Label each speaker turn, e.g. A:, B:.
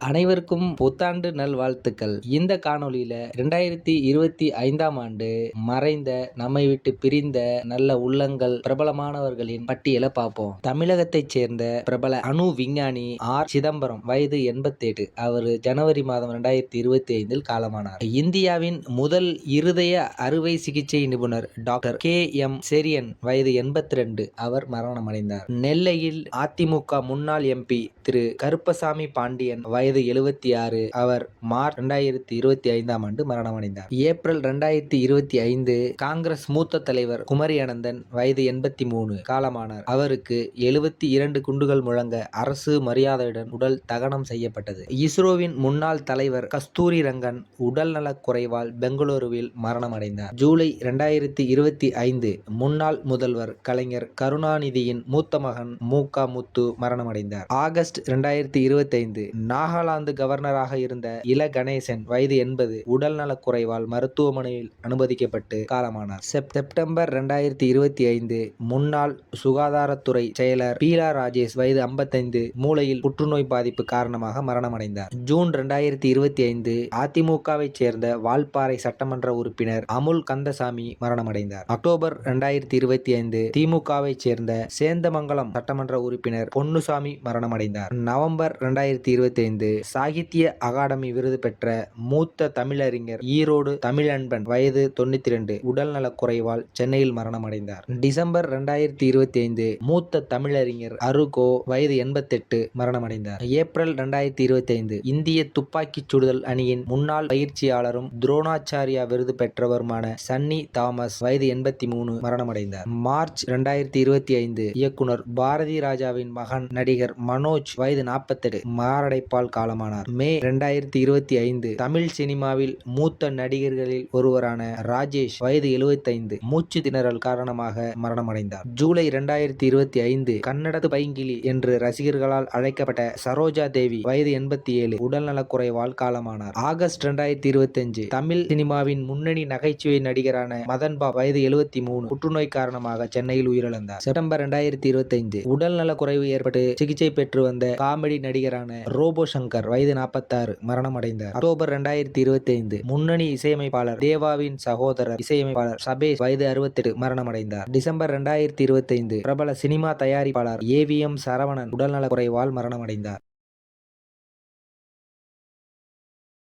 A: அனைவருக்கும் புத்தாண்டு நல்வாழ்த்துக்கள். இந்த காணொளியில 2025ஆம் ஆண்டு மறைந்த, நம்மை விட்டு பிரிந்த நல்ல உள்ளங்கள், பிரபலமானவர்களின் பட்டியலை பார்ப்போம். தமிழகத்தைச் சேர்ந்த பிரபல அணு விஞ்ஞானி ஆர். சிதம்பரம், வயது 88. அவர் ஜனவரி மாதம் 2025இல் காலமானார். இந்தியாவின் முதல் இருதய அறுவை சிகிச்சை நிபுணர் டாக்டர் கே. எம். செரியன், வயது 82. அவர் மரணமடைந்தார். நெல்லையில் அதிமுக முன்னாள் எம்பி திரு. கருப்பசாமி பாண்டியன், வயது 76. அவர் மார்ச் 2025ஆம் ஆண்டு மரணமடைந்தார். ஏப்ரல் 2025 காங்கிரஸ் மூத்த தலைவர் குமரி அனந்தன், வயது 83, காலமானார். அவருக்கு 72 குண்டுகள் முழங்க அரசு மரியாதையுடன் உடல் தகனம் செய்யப்பட்டது. இஸ்ரோவின் முன்னாள் தலைவர் கஸ்தூரி ரங்கன் உடல்நலக் குறைவால் பெங்களூருவில் மரணமடைந்தார். ஜூலை 2025 முன்னாள் முதல்வர் கலைஞர் கருணாநிதியின் மூத்த மகன் மு. க. முத்து மரணமடைந்தார். ஆகஸ்ட் 2025 நாகாலாந்து கவர்னராக இருந்த இல. கணேசன், வயது 80, உடல்நலக் குறைவால் மருத்துவமனையில் அனுமதிக்கப்பட்டு காலமானார். செப்டம்பர் 2025 முன்னாள் சுகாதாரத்துறை செயலர் பீலா ராஜேஷ், வயது 55, மூளையில் புற்றுநோய் பாதிப்பு காரணமாக மரணமடைந்தார். ஜூன் 2025 அதிமுகவை சேர்ந்த வால்பாறை சட்டமன்ற உறுப்பினர் அமுல் கந்தசாமி மரணமடைந்தார். அக்டோபர் 2025 திமுகவை சேர்ந்த சேந்தமங்கலம் சட்டமன்ற உறுப்பினர் பொன்னுசாமி மரணமடைந்தார். நவம்பர் 2025 சாகித்ய அகாடமி விருது பெற்ற மூத்த தமிழறிஞர் ஈரோடு தமிழன்பன், வயது 92, உடல்நலக் குறைவால் சென்னையில் மரணமடைந்தார். டிசம்பர் 2025 மூத்த தமிழறிஞர் அருகோ, வயது 88, மரணமடைந்தார். ஏப்ரல் 2025 இந்திய துப்பாக்கிச் சுடுதல் அணியின் முன்னாள் பயிற்சியாளரும் துரோணாச்சாரியா விருது பெற்றவருமான சன்னி தாமஸ், வயது 83, மரணமடைந்தார். மார்ச் 2025 இயக்குனர் பாரதி ராஜாவின் மகன் நடிகர் மனோஜ், வயது 48, மாரடைப்பால் காலமானார். மே 2025 தமிழ் சினிமாவில் மூத்த நடிகர்களில் ஒருவரான ராஜேஷ், வயது 75, மூச்சு திணறல் காரணமாக மரணமடைந்தார். ஜூலை 2025 கன்னடத்து பைங்கிலி என்று ரசிகர்களால் அழைக்கப்பட்ட சரோஜா தேவி, வயது 87, உடல்நலக் குறைவால் காலமானார். ஆகஸ்ட் 2025 தமிழ் சினிமாவின் முன்னணி நகைச்சுவை நடிகரான மதன்பாப், வயது 73, புற்றுநோய் காரணமாக சென்னையில் உயிரிழந்தார். செப்டம்பர் 2025 உடல்நலக் குறைவு ஏற்பட்டு சிகிச்சை பெற்று வந்த காமெடி நடிகரான ரோபோ சங்கர், வயது 46, மரணமடைந்தார். அக்டோபர் 2025 முன்னணி இசையமைப்பாளர் தேவாவின் சகோதரர் இசையமைப்பாளர் சபேஷ், வயது 68, மரணமடைந்தார். டிசம்பர் 2025 பிரபல சினிமா தயாரிப்பாளர் ஏ. வி. எம். சரவணன் உடல்நலக் குறைவால் மரணமடைந்தார்.